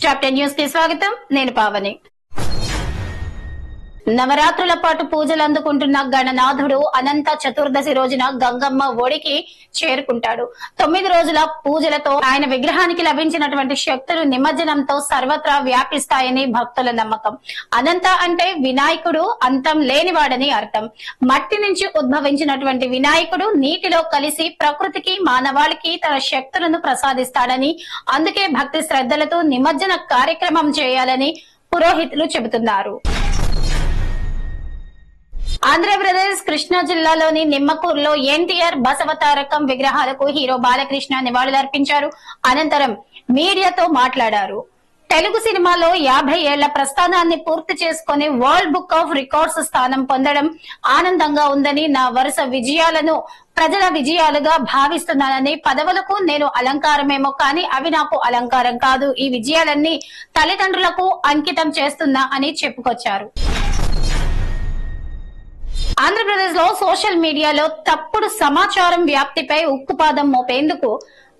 Top 10 news కి స్వాగతం. నేను పావని. నవరాత్రుల పాటు పూజలు అందుకుంటున్న గణనాథుడు అనంత చతుర్దశి రోజున గంగమ్మ ఒడికి చేరుకుంటాడు. 9 రోజుల పూజలతో ఆయన విగ్రహానికి లభించినటువంటి శక్తులు నిమజ్జనంతో సర్వత్రా వ్యాపిస్తాయని భక్తుల నమ్మకం. అనంత అంటే వినాయకుడు అంతం లేనివాడని అర్థం. మట్టి నుంచి ఉద్భవించినటువంటి వినాయకుడు నీటిలో కలిసి ప్రకృతికి మానవాళికి తన శక్తులను ప్రసాదిస్తాడని, అందుకే భక్తి శ్రద్ధలతో నిమజ్జన కార్యక్రమం చేయాలని పురోహితులు చెబుతున్నారు. ఆంధ్రప్రదేశ్ కృష్ణా జిల్లాలోని నిమ్మకూరులో ఎన్టీఆర్ బసవతారకం విగ్రహాలకు హీరో బాలకృష్ణ నివాళులర్పించారు. అనంతరం మీడియాతో మాట్లాడారు. తెలుగు సినిమాలో 50 ఏళ్ల ప్రస్థానాన్ని పూర్తి చేసుకుని వరల్డ్ బుక్ ఆఫ్ రికార్డ్స్ స్థానం పొందడం ఆనందంగా ఉందని, నా వరుస విజయాలను ప్రజల విజయాలుగా భావిస్తున్నానని, పదవులకు నేను అలంకారమేమో కానీ అవి నాకు అలంకారం కాదు, ఈ విజయాలన్నీ తల్లిదండ్రులకు అంకితం చేస్తున్నా అని చెప్పుకొచ్చారు. ఆంధ్రప్రదేశ్ లో సోషల్ మీడియాలో తప్పుడు సమాచారం వ్యాప్తిపై ఉక్కుపాదం మోపేందుకు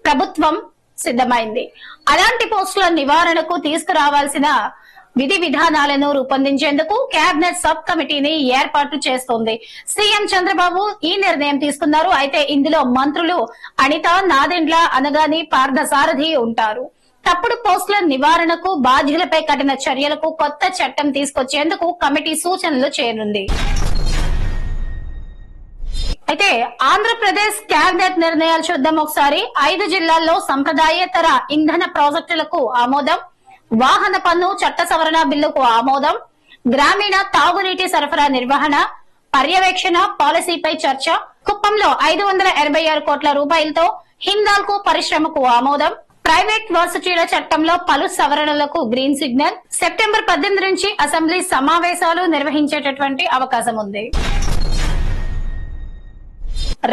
ప్రభుత్వం సిద్ధమైంది. అలాంటి పోస్టుల నివారణకు తీసుకురావాల్సిన విధి విధానాలను రూపొందించేందుకు కేబినెట్ సబ్ కమిటీని ఏర్పాటు చేస్తోంది. సీఎం చంద్రబాబు ఈ నిర్ణయం తీసుకున్నారు. అయితే ఇందులో మంత్రులు అనిత, నాదెండ్ల, అనగాని, పార్థసారథి ఉంటారు. తప్పుడు పోస్టుల నివారణకు, బాధ్యులపై కఠిన చర్యలకు కొత్త చట్టం తీసుకొచ్చేందుకు కమిటీ సూచనలు చేయనుంది. అయితే ఆంధ్రప్రదేశ్ కేబినెట్ నిర్ణయాలు చూద్దాం ఒకసారి. 5 జిల్లాల్లో సంప్రదాయేతర ఇంధన ప్రాజెక్టులకు ఆమోదం, వాహన పన్ను చట్ట సవరణ బిల్లుకు ఆమోదం, గ్రామీణ తాగునీటి సరఫరా నిర్వహణ పర్యవేక్షణ పాలసీపై చర్చ, కుప్పంలో 586 కోట్ల రూపాయలతో హిందాల్కో పరిశ్రమకు ఆమోదం, ప్రైవేట్ వర్సిటీల చట్టంలో పలు సవరణలకు గ్రీన్ సిగ్నల్, సెప్టెంబర్ 18 నుంచి అసెంబ్లీ సమావేశాలు నిర్వహించేటటువంటి అవకాశం ఉంది.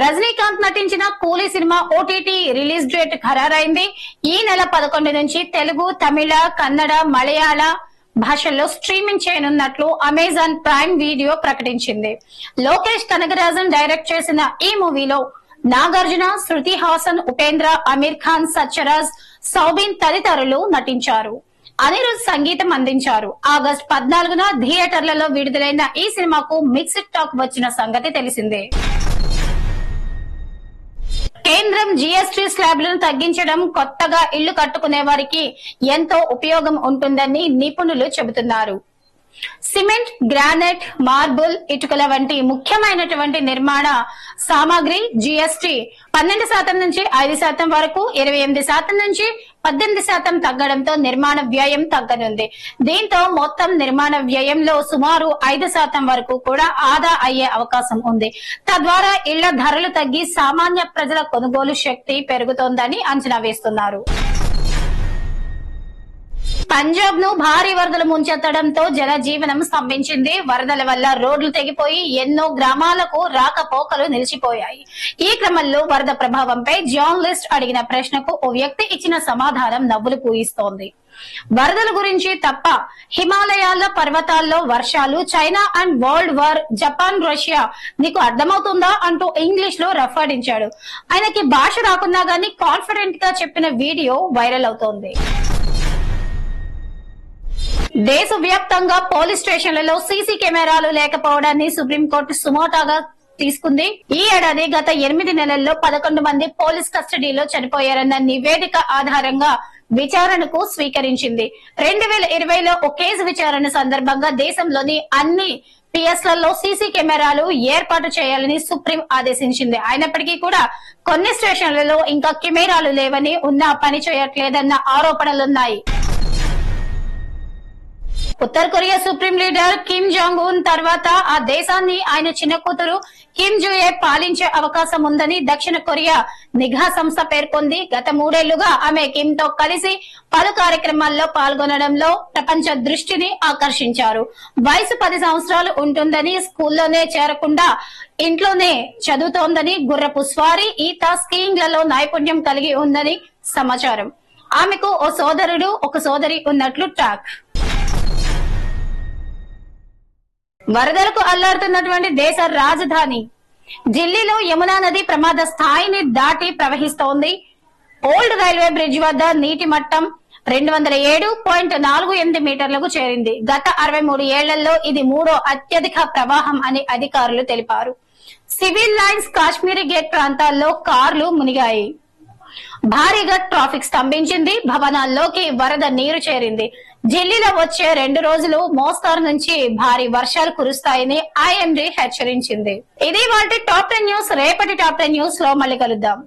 రజనీకాంత్ నటించిన కూలీ సినిమా ఓటీటీ రిలీజ్ డేట్ ఖరారైంది. ఈ నెల 11 నుంచి తెలుగు, తమిళ, కన్నడ, మలయాళ భాషల్లో స్ట్రీమింగ్ చేయనున్నట్లు అమెజాన్ ప్రైమ్ వీడియో ప్రకటించింది. లోకేష్ కనగరాజన్ డైరెక్ట్ చేసిన ఈ మూవీలో నాగార్జున, శృతి హాసన్, ఉపేంద్ర, అమీర్ ఖాన్, సత్యరాజ్, సౌబిన్ తదితరులు నటించారు. అనిరుద్ సంగీతం అందించారు. ఆగస్టు 14న థియేటర్లలో విడుదలైన ఈ సినిమాకు మిక్స్డ్ టాక్ వచ్చిన సంగతి తెలిసిందే. కేంద్రం జీఎస్టీ స్లాబ్లను తగ్గించడం కొత్తగా ఇళ్లు కట్టుకునే వారికి ఎంతో ఉపయోగం ఉంటుందని నిపుణులు చెబుతున్నారు. సిమెంట్, గ్రానైట్, మార్బుల్, ఇటుకల వంటి ముఖ్యమైనటువంటి నిర్మాణ సామాగ్రి జీఎస్టీ 12% నుంచి 5% వరకు 28% నుంచి 18% తగ్గడంతో నిర్మాణ వ్యయం తగ్గనుంది. దీంతో మొత్తం నిర్మాణ వ్యయంలో సుమారు 5% వరకు కూడా ఆదా అయ్యే అవకాశం ఉంది. తద్వారా ఇళ్ల ధరలు తగ్గి సామాన్య ప్రజల కొనుగోలు శక్తి పెరుగుతోందని అంచనా వేస్తున్నారు. పంజాబ్ ను భారీ వరదలు ముంచెత్తడంతో జనజీవనం స్తంభించింది. వరదల వల్ల రోడ్లు తెగిపోయి ఎన్నో గ్రామాలకు రాకపోకలు నిలిచిపోయాయి. ఈ క్రమంలో వరద ప్రభావంపై జర్నలిస్ట్ అడిగిన ప్రశ్నకు ఓ వ్యక్తి ఇచ్చిన సమాధానం నవ్వులు పూయిస్తోంది. వరదల గురించి తప్ప హిమాలయాల పర్వతాల్లో వర్షాలు, China and world war, Japan, Russia నీకు అర్థమవుతుందా అంటూ ఇంగ్లీష్ లో రఫాడించాడు. ఆయనకి భాష రాకున్నా గానీ కాన్ఫిడెంట్ గా చెప్పిన వీడియో వైరల్ అవుతోంది. దేశవ్యాప్తంగా పోలీస్ స్టేషన్లలో సీసీ కెమెరాలు లేకపోవడాన్ని సుప్రీంకోర్టు సుమోటాగా తీసుకుంది. ఈ ఏడాది గత 8 నెలల్లో 11 మంది పోలీస్ కస్టడీలో చనిపోయారన్న నివేదిక ఆధారంగా విచారణకు స్వీకరించింది. 2020లో ఒక కేసు విచారణ సందర్భంగా దేశంలోని అన్ని పిఎస్లలో సీసీ కెమెరాలు ఏర్పాటు చేయాలని సుప్రీం ఆదేశించింది. అయినప్పటికీ కూడా కొన్ని స్టేషన్లలో ఇంకా కెమెరాలు లేవని, ఉన్నా పని చేయట్లేదన్న ఆరోపణలున్నాయి. ఉత్తర Korea supreme leader Kim Jong Un తర్వాత ఆ దేశాన్ని ఆయన చిన్న కూతురు కిమ్ జుయే పాలించే అవకాశం ఉందని దక్షిణ కొరియా నిఘా సంస్థ పేర్కొంది. గత 3 ఏళ్లుగా ఆమె కిమ్ తో కలిసి పలు కార్యక్రమాల్లో పాల్గొనడంలో ప్రపంచ దృష్టిని ఆకర్షించారు. వయసు 10 సంవత్సరాలు ఉంటుందని, స్కూల్లోనే చేరకుండా ఇంట్లోనే చదువుతోందని, గుర్రపు స్వారీ, ఈత, స్కీయింగ్ లలో నైపుణ్యం కలిగి ఉందని సమాచారం. ఆమెకు ఓ సోదరుడు, ఒక సోదరి ఉన్నట్లు టాక్. వరదలకు అల్లాడుతున్నటువంటి దేశ రాజధాని ఢిల్లీలో యమునా నది ప్రమాద స్థాయిని దాటి ప్రవహిస్తోంది. ఓల్డ్ రైల్వే బ్రిడ్జ్ వద్ద నీటి మట్టం 207.48 మీటర్లకు చేరింది. గత 63 ఏళ్లలో ఇది మూడో అత్యధిక ప్రవాహం అని అధికారులు తెలిపారు. సివిల్ లైన్స్, కాశ్మీరీ గేట్ ప్రాంతాల్లో కార్లు మునిగాయి. భారీగా ట్రాఫిక్ స్తంభించింది. భవనాల్లోకి వరద నీరు చేరింది. ఢిల్లీలో వచ్చే 2 రోజులు మోస్తరు నుంచి భారీ వర్షాలు కురుస్తాయని IMD హెచ్చరించింది. ఇది వాటి టాప్ 10 న్యూస్. రేపటి టాప్ 10 న్యూస్ లో మళ్ళీ కలుద్దాం.